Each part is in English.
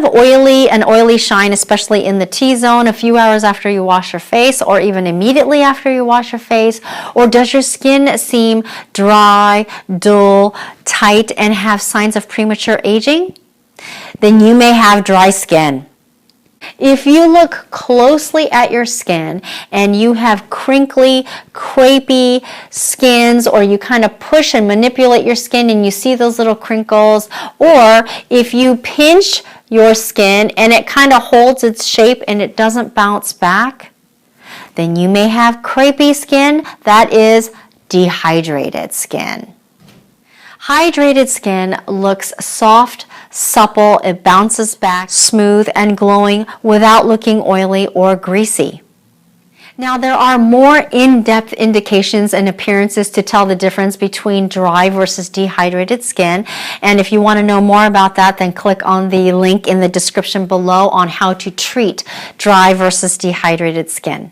have an oily shine, especially in the T-zone a few hours after you wash your face or even immediately after you wash your face? Or does your skin seem dry, dull, tight, and have signs of premature aging? Then you may have dry skin. If you look closely at your skin and you have crinkly, crepey skins, or you kind of push and manipulate your skin and you see those little crinkles, or if you pinch your skin and it kind of holds its shape and it doesn't bounce back, then you may have crepey skin. That is dehydrated skin. Hydrated skin looks soft, supple, it bounces back, smooth and glowing without looking oily or greasy. Now, there are more in-depth indications and appearances to tell the difference between dry versus dehydrated skin. And if you want to know more about that, then click on the link in the description below on how to treat dry versus dehydrated skin.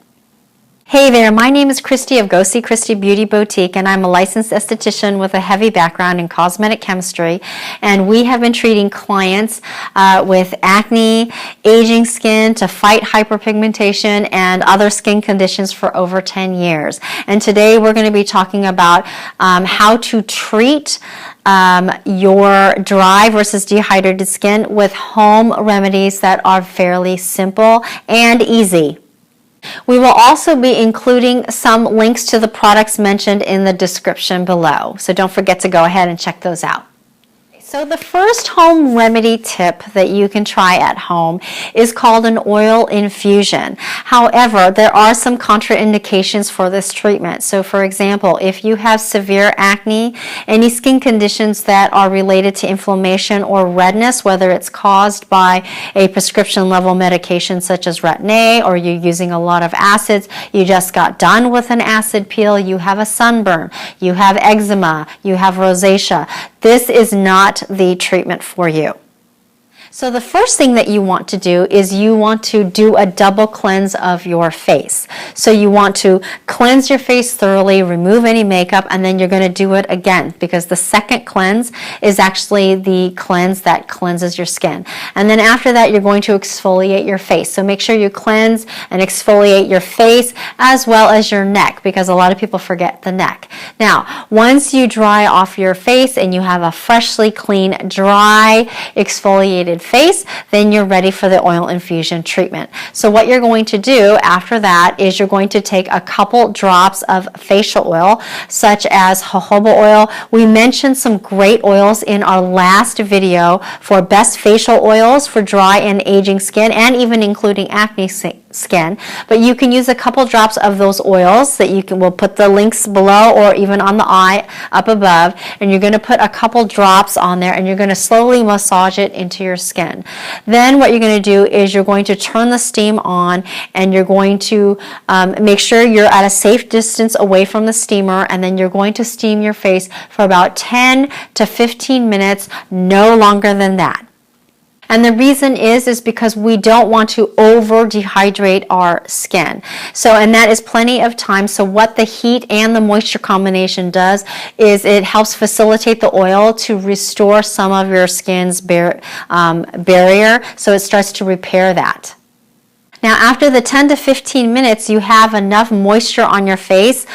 Hey there, my name is Christy of Go See Christy Beauty Boutique, and I'm a licensed esthetician with a heavy background in cosmetic chemistry, and we have been treating clients with acne, aging skin, to fight hyperpigmentation and other skin conditions for over 10 years. And today we're going to be talking about how to treat your dry versus dehydrated skin with home remedies that are fairly simple and easy. We will also be including some links to the products mentioned in the description below, so don't forget to go ahead and check those out. So the first home remedy tip that you can try at home is called an oil infusion. However, there are some contraindications for this treatment. So for example, if you have severe acne, any skin conditions that are related to inflammation or redness, whether it's caused by a prescription level medication such as Retin-A, or you're using a lot of acids, you just got done with an acid peel, you have a sunburn, you have eczema, you have rosacea, this is not the treatment for you. So the first thing that you want to do is you want to do a double cleanse of your face. So you want to cleanse your face thoroughly, remove any makeup, and then you're going to do it again, because the second cleanse is actually the cleanse that cleanses your skin. And then after that, you're going to exfoliate your face. So make sure you cleanse and exfoliate your face as well as your neck, because a lot of people forget the neck. Now, once you dry off your face and you have a freshly clean, dry, exfoliated face, then you're ready for the oil infusion treatment. So what you're going to do after that is you're going to take a couple drops of facial oil, such as jojoba oil. We mentioned some great oils in our last video for best facial oils for dry and aging skin, and even including acne skin. But you can use a couple drops of those oils that we'll put the links below or even on the eye up above, and you're going to put a couple drops on there and you're going to slowly massage it into your skin. Then what you're going to do is you're going to turn the steam on, and you're going to make sure you're at a safe distance away from the steamer, and then you're going to steam your face for about 10 to 15 minutes, no longer than that. And the reason is because we don't want to over dehydrate our skin. So, and that is plenty of time. So what the heat and the moisture combination does is it helps facilitate the oil to restore some of your skin's barrier, so it starts to repair that. Now, after the 10 to 15 minutes, you have enough moisture on your face,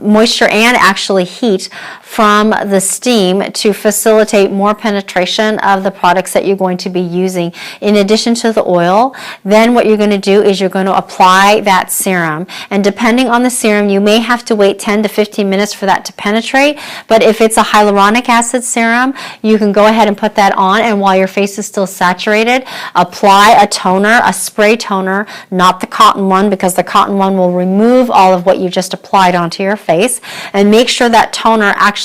moisture and actually heat from the steam to facilitate more penetration of the products that you're going to be using in addition to the oil. Then what you're going to do is you're going to apply that serum, and depending on the serum, you may have to wait 10 to 15 minutes for that to penetrate. But if it's a hyaluronic acid serum, you can go ahead and put that on, and while your face is still saturated, apply a toner, a spray toner, not the cotton one, because the cotton one will remove all of what you just applied onto your face, and make sure that toner actually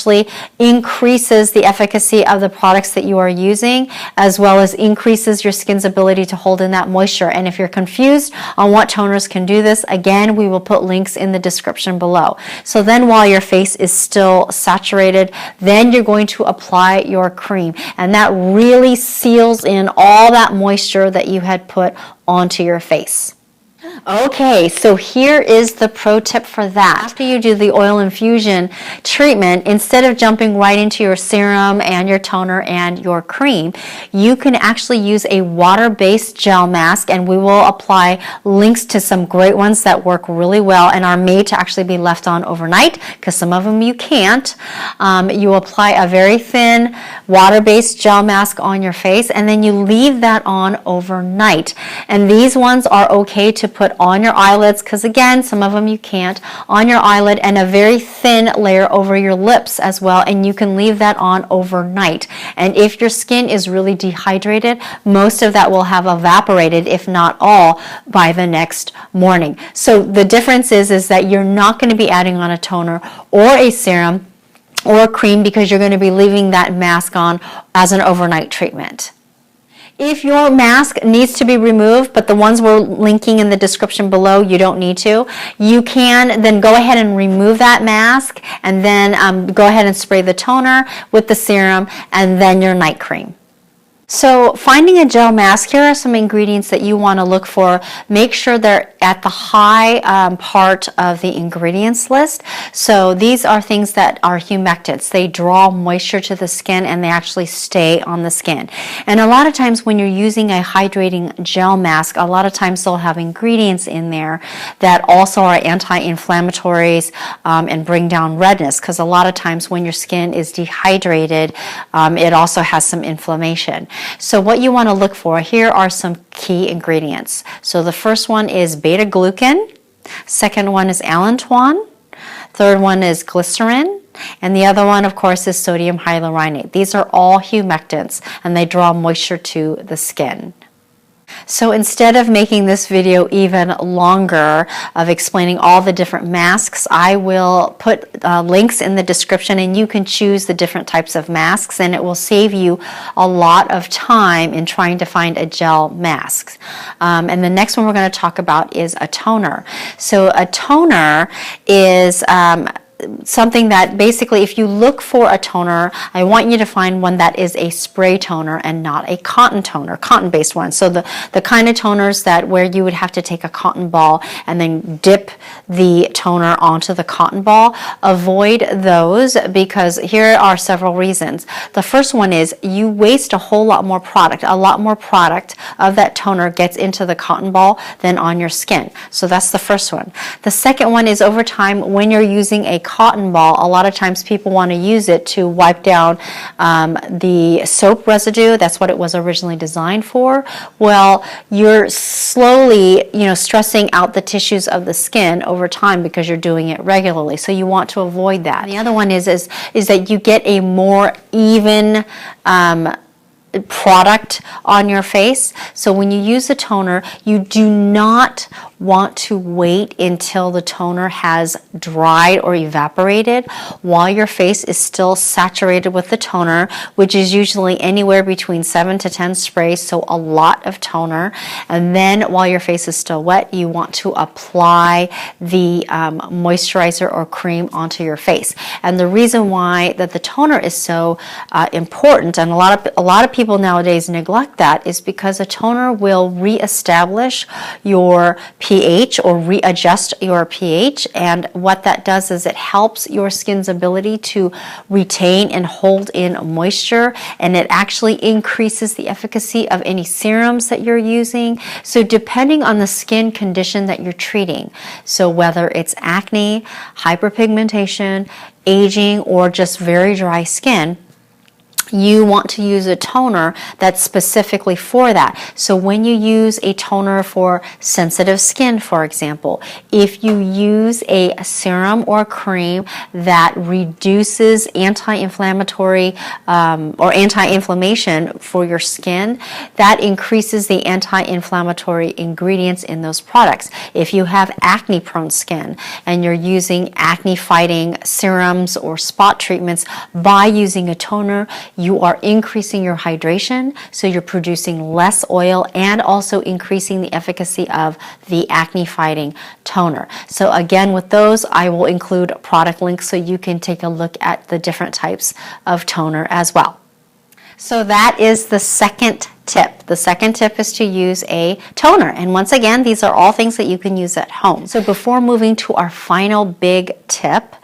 increases the efficacy of the products that you are using, as well as increases your skin's ability to hold in that moisture. And if you're confused on what toners can do this, again, we will put links in the description below. So then while your face is still saturated, then you're going to apply your cream, and that really seals in all that moisture that you had put onto your face. Okay, so here is the pro tip for that. After you do the oil infusion treatment, instead of jumping right into your serum and your toner and your cream, you can actually use a water-based gel mask, and we will apply links to some great ones that work really well and are made to actually be left on overnight, because some of them you can't. You apply a very thin water-based gel mask on your face, and then you leave that on overnight. And these ones are okay to put on your eyelids, because again, some of them you can't, on your eyelid, and a very thin layer over your lips as well, and you can leave that on overnight. And if your skin is really dehydrated, most of that will have evaporated, if not all, by the next morning. So the difference is that you're not going to be adding on a toner or a serum or a cream, because you're going to be leaving that mask on as an overnight treatment. If your mask needs to be removed, but the ones we're linking in the description below, you don't need to, you can then go ahead and remove that mask, and then go ahead and spray the toner with the serum and then your night cream. So finding a gel mask, here are some ingredients that you want to look for. Make sure they're at the high part of the ingredients list. So these are things that are humectants. They draw moisture to the skin and they actually stay on the skin. And a lot of times when you're using a hydrating gel mask, a lot of times they'll have ingredients in there that also are anti-inflammatories and bring down redness, because a lot of times when your skin is dehydrated, it also has some inflammation. So what you want to look for, here are some key ingredients. So the first one is beta-glucan, second one is allantoin, third one is glycerin, and the other one, of course, is sodium hyaluronate. These are all humectants, and they draw moisture to the skin. So instead of making this video even longer of explaining all the different masks, I will put links in the description, and you can choose the different types of masks, and it will save you a lot of time in trying to find a gel mask. And the next one we're going to talk about is a toner. So a toner is something that basically, if you look for a toner, I want you to find one that is a spray toner and not a cotton toner, cotton-based one. So the kind of toners that where you would have to take a cotton ball and then dip the toner onto the cotton ball, avoid those, because here are several reasons. The first one is you waste a whole lot more product. A lot more product of that toner gets into the cotton ball than on your skin. So that's the first one. The second one is, over time, when you're using a cotton ball, a lot of times people want to use it to wipe down the soap residue. That's what it was originally designed for. Well, you're slowly, stressing out the tissues of the skin over time because you're doing it regularly. So you want to avoid that. And the other one is that you get a more even product on your face. So when you use a toner, you do not want to wait until the toner has dried or evaporated while your face is still saturated with the toner, which is usually anywhere between 7 to 10 sprays, so a lot of toner. And then while your face is still wet, you want to apply the moisturizer or cream onto your face. And the reason why that the toner is so important, and a lot of people nowadays neglect that, is because a toner will reestablish your pH or readjust your pH, and what that does is it helps your skin's ability to retain and hold in moisture, and it actually increases the efficacy of any serums that you're using. So depending on the skin condition that you're treating, so whether it's acne, hyperpigmentation, aging, or just very dry skin, you want to use a toner that's specifically for that. So when you use a toner for sensitive skin, for example, if you use a serum or cream that reduces anti-inflammatory or anti-inflammation for your skin, that increases the anti-inflammatory ingredients in those products. If you have acne-prone skin and you're using acne-fighting serums or spot treatments, by using a toner, you are increasing your hydration, so you're producing less oil and also increasing the efficacy of the acne fighting toner. So again, with those, I will include product links so you can take a look at the different types of toner as well. So that is the second tip. The second tip is to use a toner. And once again, these are all things that you can use at home. So before moving to our final big tip,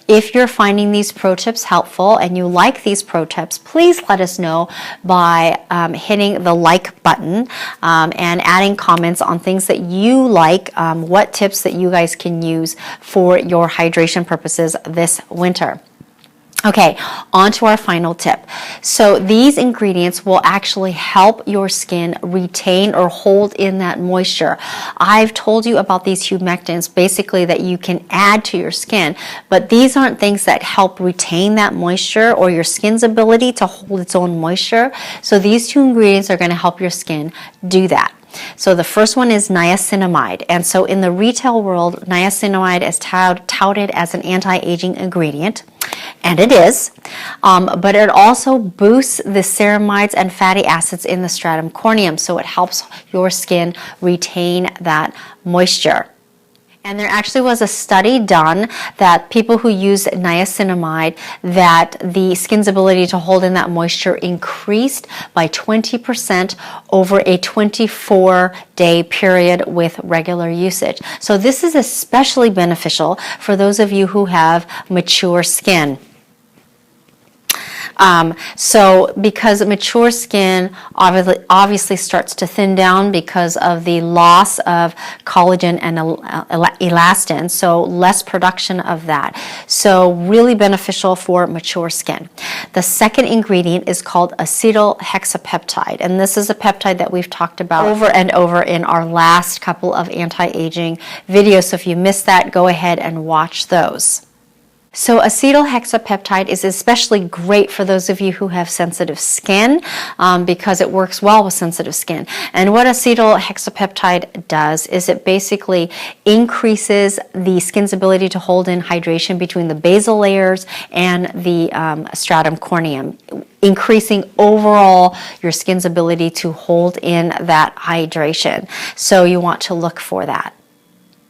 if you're finding these pro tips helpful and you like these pro tips, please let us know by hitting the like button and adding comments on things that you like, what tips that you guys can use for your hydration purposes this winter. Okay, on to our final tip. So these ingredients will actually help your skin retain or hold in that moisture. I've told you about these humectants basically that you can add to your skin, but these aren't things that help retain that moisture or your skin's ability to hold its own moisture. So these two ingredients are going to help your skin do that. So the first one is niacinamide. And so in the retail world, niacinamide is touted as an anti-aging ingredient. And it is, but it also boosts the ceramides and fatty acids in the stratum corneum, so it helps your skin retain that moisture. And there actually was a study done that people who used niacinamide, that the skin's ability to hold in that moisture increased by 20% over a 24-day period with regular usage. So this is especially beneficial for those of you who have mature skin. So because mature skin obviously starts to thin down because of the loss of collagen and elastin, so less production of that. So really beneficial for mature skin. The second ingredient is called acetyl hexapeptide, and this is a peptide that we've talked about over and over in our last couple of anti-aging videos. So if you missed that, go ahead and watch those. So acetyl hexapeptide is especially great for those of you who have sensitive skin because it works well with sensitive skin. And what acetyl hexapeptide does is it basically increases the skin's ability to hold in hydration between the basal layers and the stratum corneum, increasing overall your skin's ability to hold in that hydration. So you want to look for that.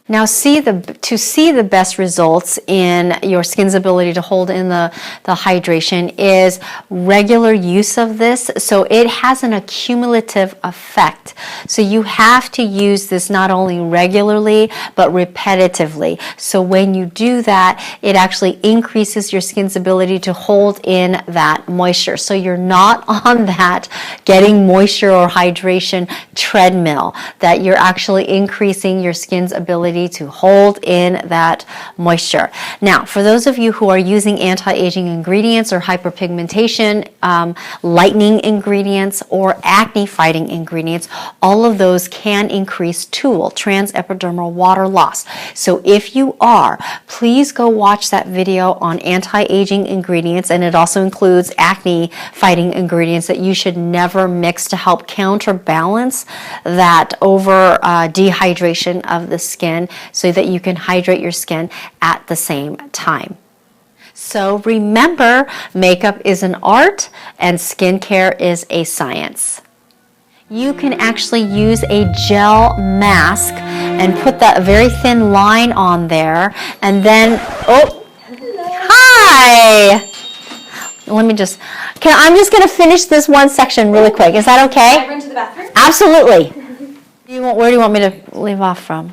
Now to see the best results in your skin's ability to hold in the hydration is regular use of this. So it has an accumulative effect. So you have to use this not only regularly but repetitively. So when you do that, it actually increases your skin's ability to hold in that moisture. So you're not on that getting moisture or hydration treadmill, that you're actually increasing your skin's ability to hold in that moisture. Now, for those of you who are using anti-aging ingredients or hyperpigmentation, lightening ingredients, or acne-fighting ingredients, all of those can increase TUL, transepidermal water loss. So if you are, please go watch that video on anti-aging ingredients, and it also includes acne-fighting ingredients that you should never mix to help counterbalance that over dehydration of the skin, so that you can hydrate your skin at the same time. So remember, makeup is an art and skincare is a science. You can actually use a gel mask and put that very thin line on there, and then, oh, hi! I'm just going to finish this one section really quick. Is that okay? Can I run to the bathroom? Absolutely. Where do you want me to leave off from?